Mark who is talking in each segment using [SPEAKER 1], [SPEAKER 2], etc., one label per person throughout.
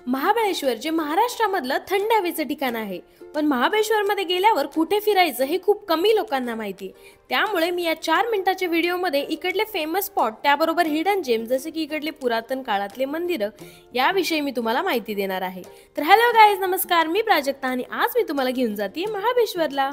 [SPEAKER 1] महाबळेश्वर जे महाराष्ट्रामधलं थंड हवेचं ठिकाण आहे, पण महाबळेश्वरमध्ये गेल्यावर कुठे फिरायचं हे खूप कमी लोकांना माहिती आहे. त्यामुळे मी या 4 मिनिटाच्या व्हिडिओमध्ये इकडले फेमस स्पॉट त्याबरोबर हिडन जेम जसे की इकडले पुरातन काळातले मंदिरं याविषयी मी तुम्हाला माहिती देणार आहे. तर हॅलो गाईज, नमस्कार, मी प्राजक्ता आणि आज मी तुम्हाला घेऊन जाते महाबळेश्वरला.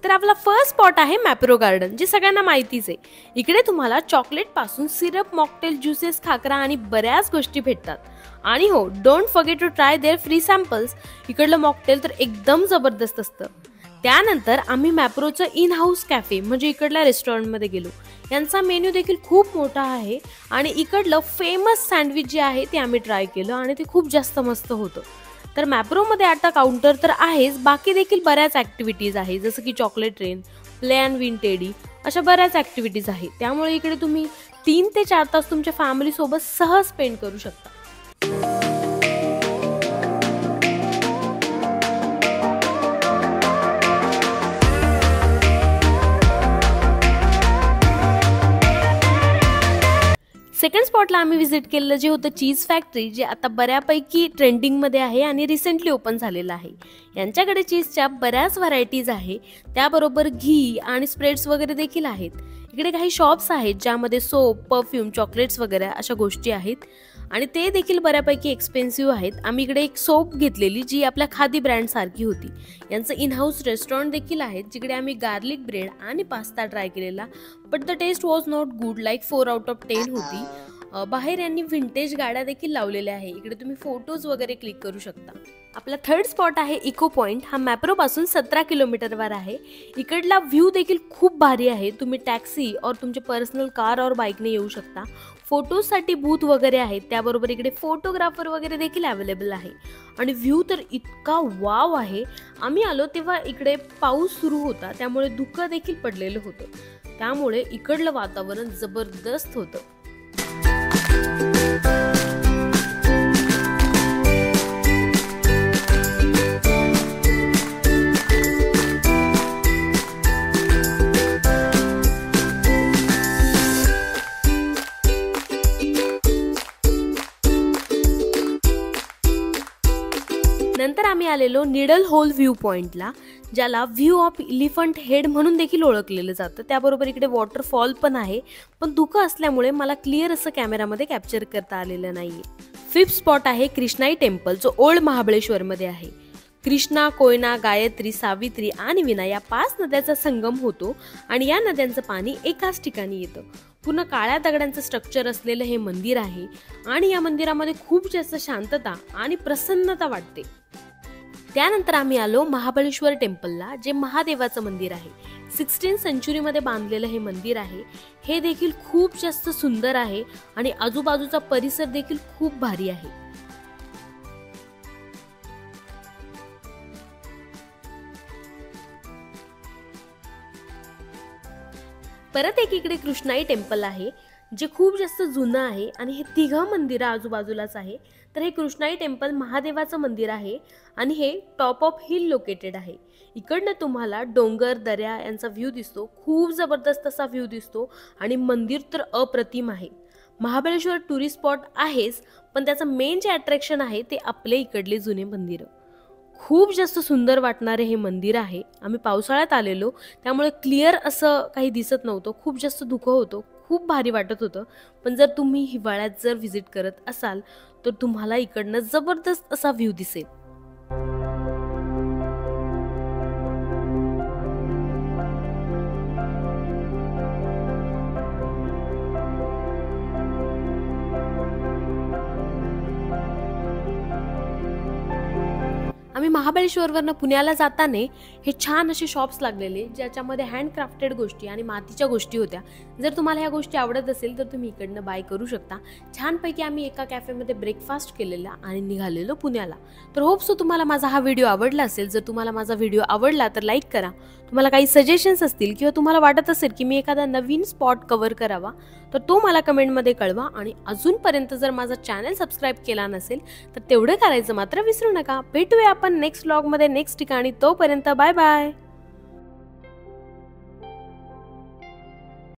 [SPEAKER 1] तर आपला फर्स्ट स्पॉट आहे मॅप्रो गार्डन, जे सगळ्यांना माहितीच आहे. इकडे तुम्हाला चॉकलेट पासून सिरप, मॉकटेल, ज्युसेस, खाकरा आणि बऱ्याच गोष्टी भेटतात. आणि हो, don't forget to try their free samples. इकडलं मॉकटेल तर एकदम जबरदस्त असतं. त्यानंतर आम्ही मॅप्रोचं इन हाऊस कॅफे म्हणजे इकडल्या रेस्टॉरंटमध्ये गेलो. यांचा मेन्यू देखील खूप मोठा आहे आणि इकडलं फेमस सँडविच जे आहे ते आम्ही ट्राय केलं आणि ते खूप जास्त मस्त होतं. तर मॅप्रोमध्ये आता काउंटर तर आहेच, बाकी देखील बऱ्याच ॲक्टिव्हिटीज आहेत, जसं की chocolate train, play and win teddy, अशा बऱ्याच ॲक्टिव्हिटीज आहेत. त्यामुळे इकडे तुम्ही 3 ते 4 तास तुमच्या फॅमिलीसोबत सहज स्पेंड करू शकता. सेकंड स्पॉटला आम्ही व्हिजिट केलेलं जे होतं चीज फॅक्टरी, जे आता बऱ्यापैकी ट्रेंडिंगमध्ये आहे आणि रिसेंटली ओपन झालेलं आहे. यांच्याकडे चीजच्या बऱ्याच व्हरायटीज आहे, त्याबरोबर घी आणि स्प्रेड्स वगैरे देखील आहेत. इकडे काही शॉप्स आहेत ज्यामध्ये सोप, परफ्यूम, चॉकलेट्स वगैरे अशा गोष्टी आहेत आणि ते देखील बऱ्यापैकी एक्सपेन्सिव्ह आहेत. आम्ही इकडे एक सोप घेतलेली जी आपल्या खादी ब्रँड सारखी होती. यांचं इन हाऊस रेस्टॉरंट देखील आहे, जिकडे आम्ही गार्लिक ब्रेड आणि पास्ता ट्राय केलेला, but the taste was not good, like 4 out of 10 होती. बाहेर यांनी व्हिंटेज गाड्या देखील लावलेल्या आहे. इकडे तुम्ही फोटोज वगैरे क्लिक करू शकता. आपला थर्ड स्पॉट आहे इको पॉइंट. हा मॅप्रो पासून 17 किलोमीटरवर आहे. इकडला व्ह्यू देखील खूप भारी आहे. तुम्ही टॅक्सी और तुमचे पर्सनल कार और बाईकने येऊ शकता. फोटोजसाठी बूथ वगैरे आहेत, त्याबरोबर इकडे फोटोग्राफर वगैरे देखील अवेलेबल आहे आणि व्ह्यू तर इतका वाव आहे. आम्ही आलो तेव्हा इकडे पाऊस सुरू होता, त्यामुळे धुकं देखील पडलेलं होतं. त्यामुळे इकडलं वातावरण जबरदस्त होतं. नंतर आम्ही आलेलो निडल होल व्ह्यू पॉइंटला, ज्याला व्ह्यू ऑफ एलिफंट हेड म्हणून देखील ओळखलेलं जातं. त्याबरोबर इकडे वॉटरफॉल पण आहे, पण धुकं असल्यामुळे मला क्लिअर असं कॅमेरामध्ये कॅप्चर करता आलेलं नाहीये. फिफ्थ स्पॉट आहे कृष्णाई टेम्पल, जो ओल्ड महाबळेश्वरमध्ये आहे. कृष्णा, कोयना, गायत्री, सावित्री आणि विना या 5 नद्याचा संगम होतो आणि या नद्यांचं पाणी एकाच ठिकाणी येतं. पूर्ण काळ्या दगडांचं स्ट्रक्चर असलेलं हे मंदिर आहे आणि या मंदिरामध्ये खूप जास्त शांतता आणि प्रसन्नता वाटते. त्यानंतर आम्ही आलो महाबळेश्वर टेम्पलला, जे महादेवाचं मंदिर आहे. 16th सेंचुरीमध्ये बांधलेलं हे मंदिर आहे. हे देखील खूप जास्त सुंदर आहे आणि आजूबाजूचा परिसर देखील खूप भारी आहे. परत एक इकडे कृष्णाई टेम्पल आहे, जे खूप जास्त जुनं आहे आणि हे 3 मंदिरं आजूबाजूलाच आहे. तर हे कृष्णाई टेम्पल महादेवाचं मंदिर आहे आणि हे टॉप ऑफ हिल लोकेटेड आहे. इकडनं तुम्हाला डोंगर, दऱ्या यांचा व्ह्यू दिसतो. खूप जबरदस्त असा व्ह्यू दिसतो आणि मंदिर तर अप्रतिम आहे. महाबळेश्वर टुरिस्ट स्पॉट आहेच, पण त्याचं मेन जे अट्रॅक्शन आहे ते आपले इकडले जुने मंदिरं. खूप जास्त सुंदर वाटणारे हे मंदिर आहे. आम्ही पावसाळ्यात आलेलो, त्यामुळे क्लिअर असं काही दिसत नव्हतं. खूप जास्त धुकं होतं, खूप भारी वाटत होतं. पण जर तुम्ही हिवाळ्यात जर व्हिजिट करत असाल तर तुम्हाला इकडनं जबरदस्त असा व्ह्यू दिसेल. आम्ही महाबळेश्वरवरनं पुण्याला जाताना हे छान असे शॉप्स लागलेले, ज्याच्यामध्ये हँडक्राफ्टेड गोष्टी आणि मातीच्या गोष्टी होत्या. जर तुम्हाला ह्या गोष्टी आवडत असेल तर तुम्ही इकडनं बाय करू शकता. छानपैकी आम्ही एका कॅफेमध्ये ब्रेकफास्ट केलेला आणि निघालेलो पुण्याला. तर होप सो तुम्हाला माझा हा व्हिडिओ आवडला असेल. जर तुम्हाला माझा व्हिडिओ आवडला तर लाईक करा. तुम्हाला काही सजेशन्स असतील किंवा तुम्हाला वाटत असेल की मी एखादा नवीन स्पॉट कव्हर करावा तर तो मला कमेंटमध्ये कळवा. आणि अजूनपर्यंत जर माझा चॅनल सबस्क्राईब केला नसेल तर तेवढं करायचं मात्र विसरू नका. भेटूया आपण नेक्स्ट व्लॉगमध्ये नेक्स्ट ठिकाणी. तोपर्यंत बाय बाय.